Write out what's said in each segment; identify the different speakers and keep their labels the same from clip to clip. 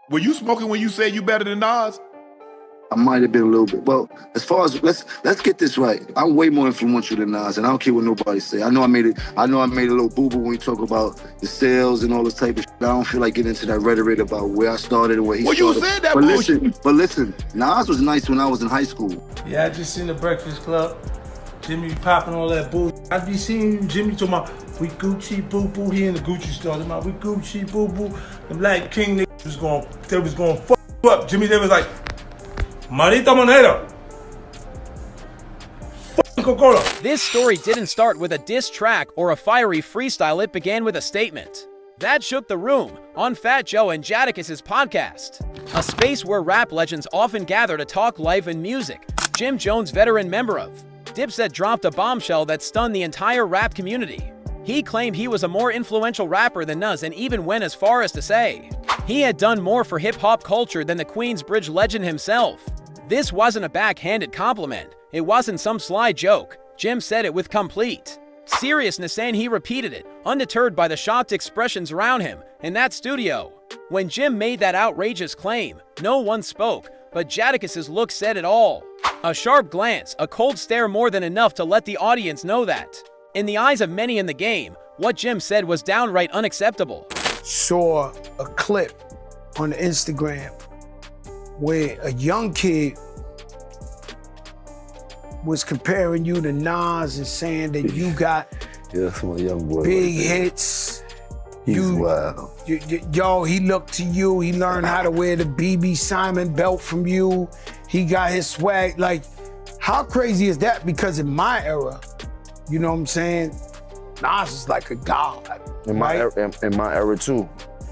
Speaker 1: Were you smoking when you said you better than Nas?
Speaker 2: I might have been a little bit. Well, as far as let's get this right. I'm way more influential than Nas, and I don't care what nobody say. I know I made a little boo-boo when we talk about the sales and all this type of shit. I don't feel like getting into that rhetoric about where I started and where he started.
Speaker 1: Well, you said that
Speaker 2: But listen, Nas was nice when I was in high school.
Speaker 3: Yeah, I just seen the Breakfast Club. Jimmy popping all that boo. I be seeing you, Jimmy talking about we Gucci boo boo. He in the Gucci store. Talking about we Gucci boo boo. The Black King niggas was going fuck you up. Jimmy, they was like, Marita Monero. Coca-Cola.
Speaker 4: This story didn't start with a diss track or a fiery freestyle. It began with a statement that shook the room on Fat Joe and Jadakiss' podcast, a space where rap legends often gather to talk life and music. Jim Jones, veteran member of Dipset, dropped a bombshell that stunned the entire rap community. He claimed he was a more influential rapper than Nas and even went as far as to say he had done more for hip-hop culture than the Queensbridge legend himself. This wasn't a backhanded compliment. It wasn't some sly joke. Jim said it with complete seriousness, and he repeated it, undeterred by the shocked expressions around him in that studio. When Jim made that outrageous claim, no one spoke, but Jadakiss' look said it all. A sharp glance, a cold stare, more than enough to let the audience know that, in the eyes of many in the game, what Jim said was downright unacceptable.
Speaker 5: Saw a clip on Instagram where a young kid was comparing you to Nas and saying that you got
Speaker 2: Yeah, that's my young boy.
Speaker 5: big hits.
Speaker 2: He's wild.
Speaker 5: Yo, he looked to you. He learned how to wear the BB Simon belt from you. He got his swag. Like, how crazy is that? Because in my era, you know what I'm saying, Nas is like a god.
Speaker 6: In my era too.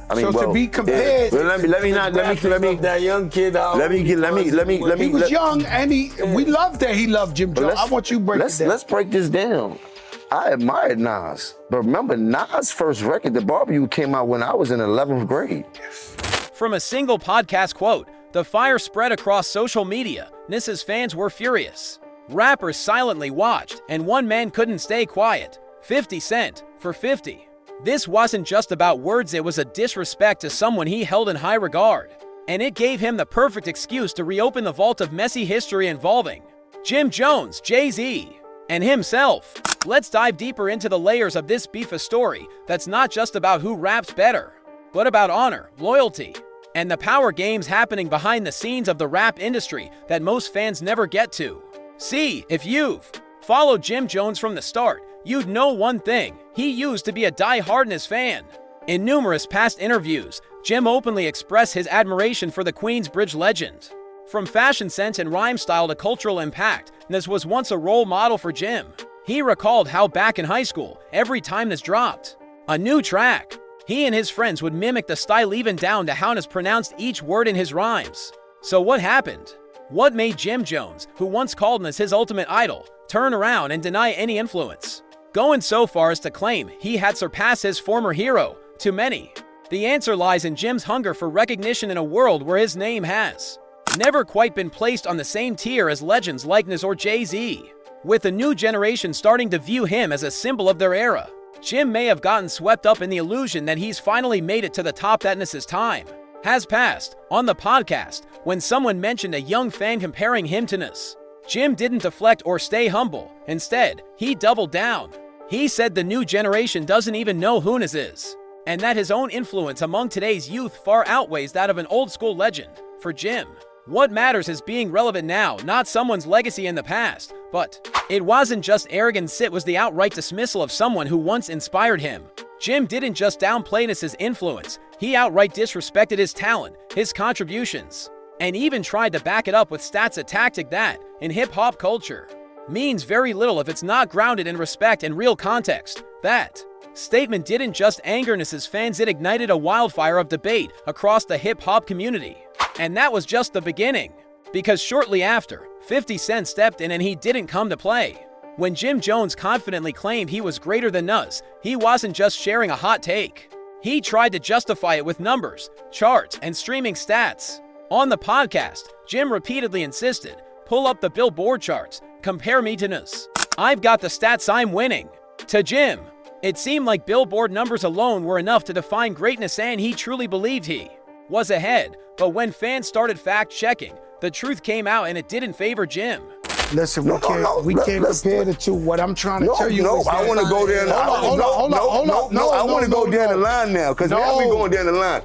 Speaker 6: I mean,
Speaker 5: so to be compared,
Speaker 6: let me
Speaker 3: that young kid out.
Speaker 5: he was young and we loved that he loved Jim Jones. I want you to break it down.
Speaker 6: Let's break this down. I admired Nas, but remember Nas' first record, The Barbecue, came out when I was in 11th grade.
Speaker 4: From a single podcast quote, the fire spread across social media. Nas's fans were furious. Rappers silently watched, and one man couldn't stay quiet. 50 Cent for 50. This wasn't just about words, it was a disrespect to someone he held in high regard. And it gave him the perfect excuse to reopen the vault of messy history involving Jim Jones, Jay-Z, and himself. Let's dive deeper into the layers of this beef, a story that's not just about who raps better, but about honor, loyalty, and the power games happening behind the scenes of the rap industry that most fans never get to see. If you've followed Jim Jones from the start, you'd know one thing: he used to be a die-hard Nas fan. In numerous past interviews, Jim openly expressed his admiration for the Queensbridge legend. From fashion sense and rhyme style to cultural impact, Nas was once a role model for Jim. He recalled how back in high school, every time Nas dropped a new track, he and his friends would mimic the style even down to how Nas pronounced each word in his rhymes. So what happened? What made Jim Jones, who once called Nas his ultimate idol, turn around and deny any influence, going so far as to claim he had surpassed his former hero? To many, the answer lies in Jim's hunger for recognition in a world where his name has never quite been placed on the same tier as legends like Nas or Jay-Z. With the new generation starting to view him as a symbol of their era, Jim may have gotten swept up in the illusion that he's finally made it to the top, that Nas's time has passed. On the podcast, when someone mentioned a young fan comparing him to Nas, Jim didn't deflect or stay humble. Instead, he doubled down. He said the new generation doesn't even know who Nas is, and that his own influence among today's youth far outweighs that of an old-school legend. For Jim, what matters is being relevant now, not someone's legacy in the past. But it wasn't just arrogance, it was the outright dismissal of someone who once inspired him. Jim didn't just downplay Nas's influence, he outright disrespected his talent, his contributions, and even tried to back it up with stats, a tactic that, in hip-hop culture, means very little if it's not grounded in respect and real context. That statement didn't just anger Nas's fans, it ignited a wildfire of debate across the hip-hop community. And that was just the beginning, because shortly after, 50 Cent stepped in and he didn't come to play. When Jim Jones confidently claimed he was greater than Nas, he wasn't just sharing a hot take. He tried to justify it with numbers, charts, and streaming stats. On the podcast, Jim repeatedly insisted, "Pull up the Billboard charts, compare me to Nas. I've got the stats, I'm winning." To Jim, it seemed like Billboard numbers alone were enough to define greatness, and he truly believed he was ahead, but when fans started fact-checking, the truth came out and it didn't favor Jim.
Speaker 5: Listen, we can't compare the two. What I'm trying to tell you is
Speaker 6: I want to go there. I want to go down the line now, because now we going down the line.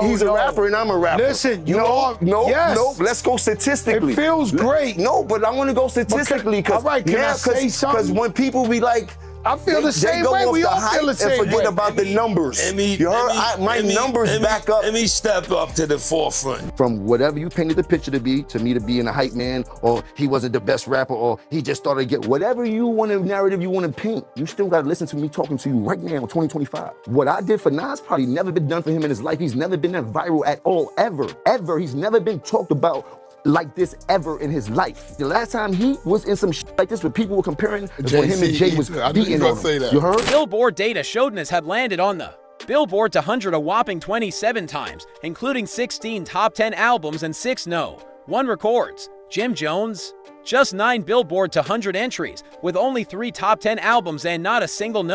Speaker 6: He's a rapper and I'm a rapper.
Speaker 5: Listen,
Speaker 6: yes. Let's go statistically.
Speaker 5: It feels great.
Speaker 6: No, but I want to go statistically, because when people be like,
Speaker 5: I feel the same way. We all feel the same way.
Speaker 6: And forget about the numbers. My numbers back up.
Speaker 7: Let me step up to the forefront.
Speaker 6: From whatever you painted the picture to be, to me to being a hype man, or he wasn't the best rapper, or he just started to get whatever you want to narrative you want to paint. You still got to listen to me talking to you right now in 2025. What I did for Nas probably never been done for him in his life. He's never been that viral at all, ever. He's never been talked about like this ever in his life. The last time he was in some shit like this where people were comparing when him and Jay was beating on him. You heard?
Speaker 4: Billboard data showed Nas had landed on the Billboard 100 a whopping 27 times, including 16 top 10 albums and 6 1 records. Jim Jones? Just 9 Billboard 100 entries, with only 3 top 10 albums and not a single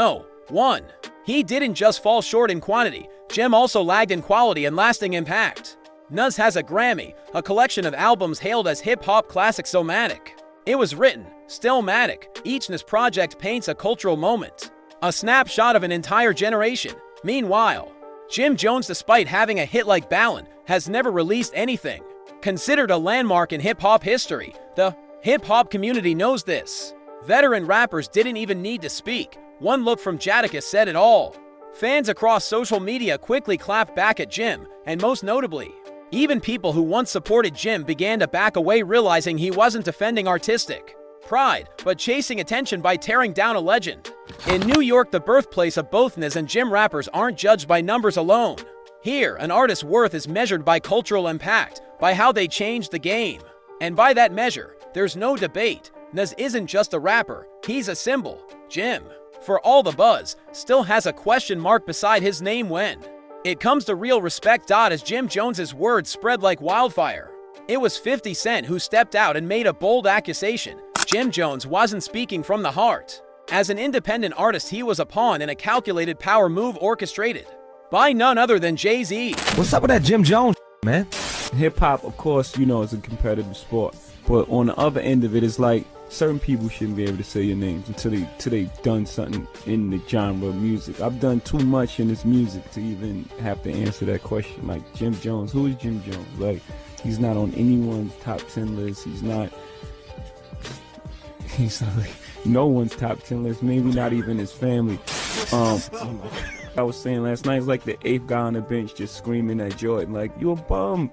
Speaker 4: 1. He didn't just fall short in quantity, Jim also lagged in quality and lasting impact. Nas has a Grammy, a collection of albums hailed as hip-hop classic Somatic. It was written, Stillmatic. Each Nas project paints a cultural moment, a snapshot of an entire generation. Meanwhile, Jim Jones, despite having a hit like Ballin', has never released anything. Considered a landmark in hip-hop history, the hip-hop community knows this. Veteran rappers didn't even need to speak. One look from Jadakiss said it all. Fans across social media quickly clapped back at Jim, and most notably, even people who once supported Jim began to back away, realizing he wasn't defending artistic pride, but chasing attention by tearing down a legend. In New York, the birthplace of both Nas and Jim, rappers aren't judged by numbers alone. Here, an artist's worth is measured by cultural impact, by how they changed the game. And by that measure, there's no debate. Nas isn't just a rapper, he's a symbol. Jim, for all the buzz, still has a question mark beside his name when it comes to real respect. As Jim Jones's words spread like wildfire, it was 50 Cent who stepped out and made a bold accusation. Jim Jones wasn't speaking from the heart. As an independent artist, he was a pawn in a calculated power move orchestrated by none other than Jay-Z.
Speaker 8: What's up with that Jim Jones, man? Hip-hop, of course, you know, is a competitive sport. But on the other end of it, it's like certain people shouldn't be able to say your names until they've done something in the genre of music. I've done too much in this music to even have to answer that question. Like, Jim Jones, who is Jim Jones? Like, he's not on anyone's top 10 list. He's not like no one's top 10 list, maybe not even his family. I was saying last night, it's like the 8th guy on the bench just screaming at Jordan, like, you a bum.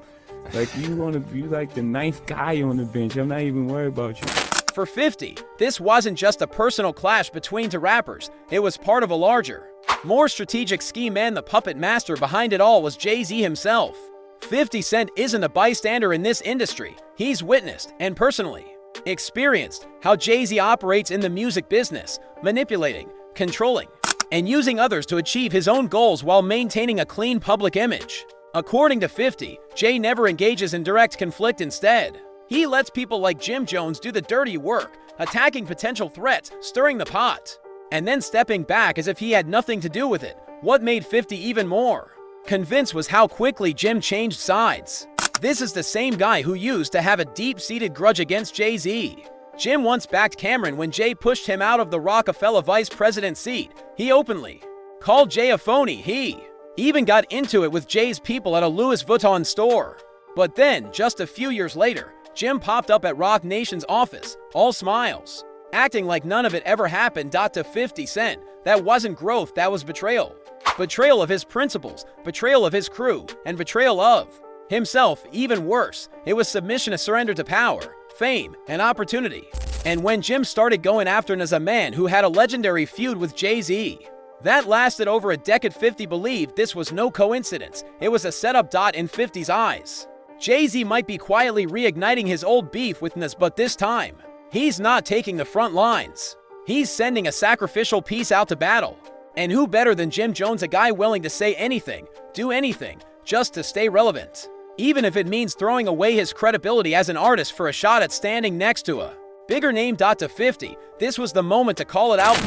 Speaker 8: Like, you want to be like the 9th guy on the bench. I'm not even worried about you.
Speaker 4: For 50, this wasn't just a personal clash between two rappers. It was part of a larger, more strategic scheme, and the puppet master behind it all was Jay-Z himself. 50 Cent isn't a bystander in this industry. He's witnessed and personally experienced how Jay-Z operates in the music business, manipulating, controlling, and using others to achieve his own goals while maintaining a clean public image. According to 50, Jay never engages in direct conflict. Instead, he lets people like Jim Jones do the dirty work, attacking potential threats, stirring the pot, and then stepping back as if he had nothing to do with it. What made 50 even more convinced was how quickly Jim changed sides. This is the same guy who used to have a deep-seated grudge against Jay-Z. Jim once backed Cameron when Jay pushed him out of the Rockefeller vice president seat. He openly called Jay a phony. He even got into it with Jay's people at a Louis Vuitton store. But then, just a few years later, Jim popped up at Roc Nation's office, all smiles, acting like none of it ever happened. To 50 Cent, that wasn't growth, that was betrayal. Betrayal of his principles, betrayal of his crew, and betrayal of himself. Even worse, it was submission, a surrender to power, fame, and opportunity. And when Jim started going after Nas, a man who had a legendary feud with Jay-Z that lasted over a decade, 50 believed this was no coincidence. It was a setup. In 50's eyes, Jay-Z might be quietly reigniting his old beef with Nas, but this time, he's not taking the front lines. He's sending a sacrificial piece out to battle. And who better than Jim Jones, a guy willing to say anything, do anything, just to stay relevant, even if it means throwing away his credibility as an artist for a shot at standing next to a bigger name. To 50, this was the moment to call it out.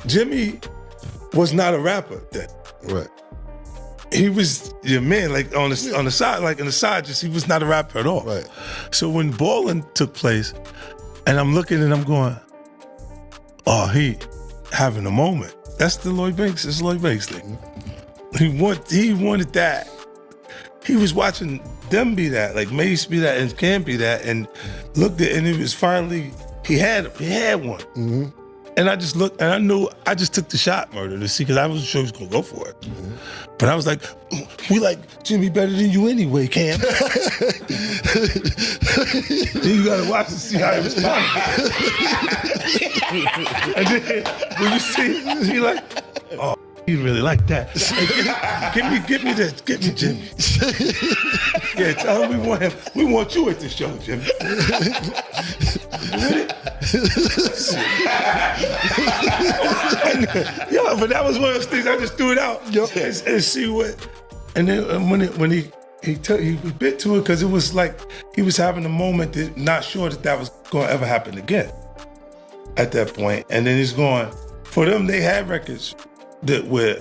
Speaker 7: Jimmy was not a rapper then.
Speaker 1: Right.
Speaker 3: he was your man, like on the side, like in the side, just he was not a rapper at all.
Speaker 9: Right.
Speaker 3: So when balling took place, and I'm looking and I'm going, oh, he having a moment. That's the Lloyd Banks. It's Lloyd Banks thing. He wanted that. He was watching them be that, like Mace be that, and Cam be that, and looked at, and it was finally he had one.
Speaker 9: Mm-hmm.
Speaker 3: And I just looked, and I knew I just took the shot, Murder, to see, because I wasn't sure he was gonna go for it.
Speaker 9: Mm-hmm.
Speaker 3: But I was like, we like Jimmy better than you anyway, Cam. Then you gotta watch to see how he responds. And then when you see, he like, oh, he really like that. Hey, give me this, get me Jimmy. Yeah, tell him we want you at the show, Jimmy. Yo, but that was one of those things, I just threw it out and see what. And then when he bit to it, because it was like he was having a moment that not sure that was going to ever happen again at that point. And then he's going, for them, they had records that where,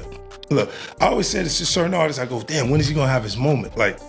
Speaker 3: look, I always say this to certain artists, I go, damn, when is he going to have his moment? Like,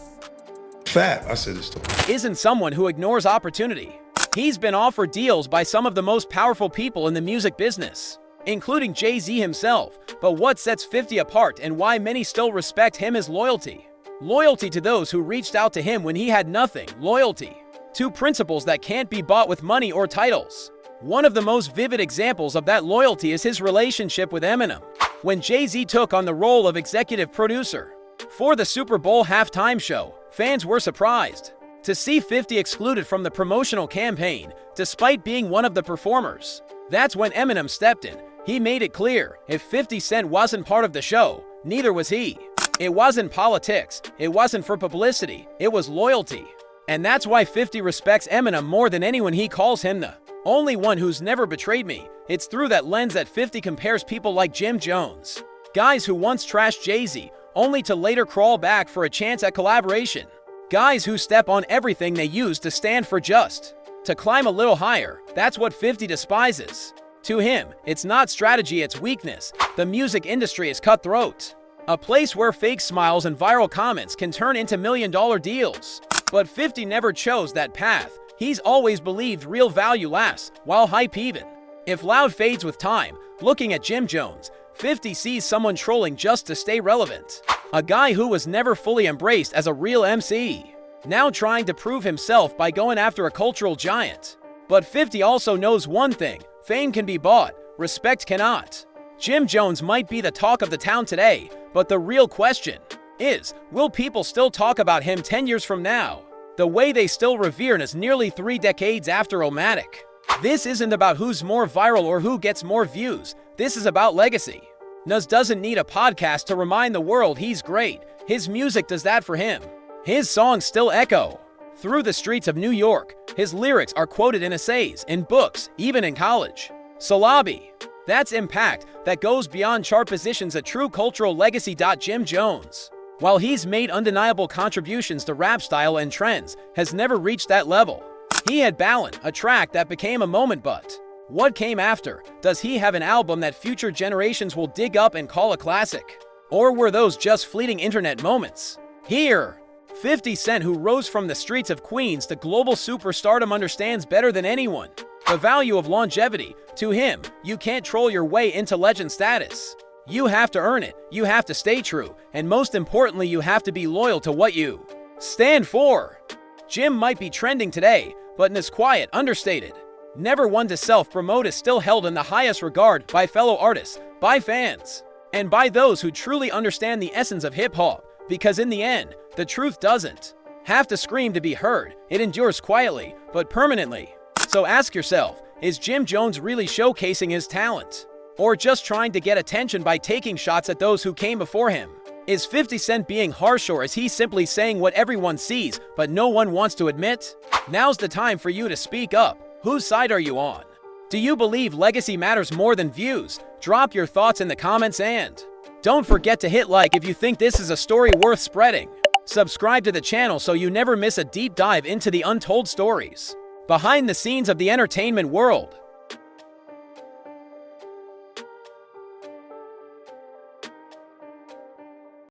Speaker 3: Fab, I said this to him.
Speaker 4: Isn't someone who ignores opportunity. He's been offered deals by some of the most powerful people in the music business, including Jay-Z himself. But what sets 50 apart and why many still respect him is loyalty. Loyalty to those who reached out to him when he had nothing. Loyalty to principles that can't be bought with money or titles. One of the most vivid examples of that loyalty is his relationship with Eminem. When Jay-Z took on the role of executive producer for the Super Bowl halftime show, fans were surprised to see 50 excluded from the promotional campaign, despite being one of the performers. That's when Eminem stepped in. He made it clear, if 50 Cent wasn't part of the show, neither was he. It wasn't politics, it wasn't for publicity, it was loyalty. And that's why 50 respects Eminem more than anyone. He calls him the only one who's never betrayed me. It's through that lens that 50 compares people like Jim Jones, guys who once trashed Jay-Z, only to later crawl back for a chance at collaboration. Guys who step on everything they use to stand for just to climb a little higher. That's what 50 despises. To him, it's not strategy, it's weakness. The music industry is cutthroat, a place where fake smiles and viral comments can turn into million-dollar deals. But 50 never chose that path. He's always believed real value lasts, while hype even. If loud fades with time, looking at Jim Jones, 50 sees someone trolling just to stay relevant. A guy who was never fully embraced as a real MC, now trying to prove himself by going after a cultural giant. But 50 also knows one thing, fame can be bought, respect cannot. Jim Jones might be the talk of the town today, but the real question is, will people still talk about him 10 years from now, the way they still revere us nearly 3 decades after Omatic? This isn't about who's more viral or who gets more views. This is about legacy. Nas doesn't need a podcast to remind the world he's great. His music does that for him. His songs still echo through the streets of New York. His lyrics are quoted in essays, in books, even in college. Salabi. That's impact that goes beyond chart positions, a true cultural legacy. Jim Jones, while he's made undeniable contributions to rap style and trends, has never reached that level. He had Ballin', a track that became a moment, but what came after? Does he have an album that future generations will dig up and call a classic? Or were those just fleeting internet moments? Here, 50 Cent, who rose from the streets of Queens to global superstardom, understands better than anyone the value of longevity. To him, you can't troll your way into legend status. You have to earn it, you have to stay true, and most importantly, you have to be loyal to what you stand for. Jim might be trending today, but in his quiet, understated, never one to self-promote, is still held in the highest regard by fellow artists, by fans, and by those who truly understand the essence of hip-hop, because in the end, the truth doesn't have to scream to be heard. It endures quietly, but permanently. So ask yourself, is Jim Jones really showcasing his talent? Or just trying to get attention by taking shots at those who came before him? Is 50 Cent being harsh, or is he simply saying what everyone sees but no one wants to admit? Now's the time for you to speak up. Whose side are you on? Do you believe legacy matters more than views? Drop your thoughts in the comments, and don't forget to hit like if you think this is a story worth spreading. Subscribe to the channel so you never miss a deep dive into the untold stories behind the scenes of the entertainment world.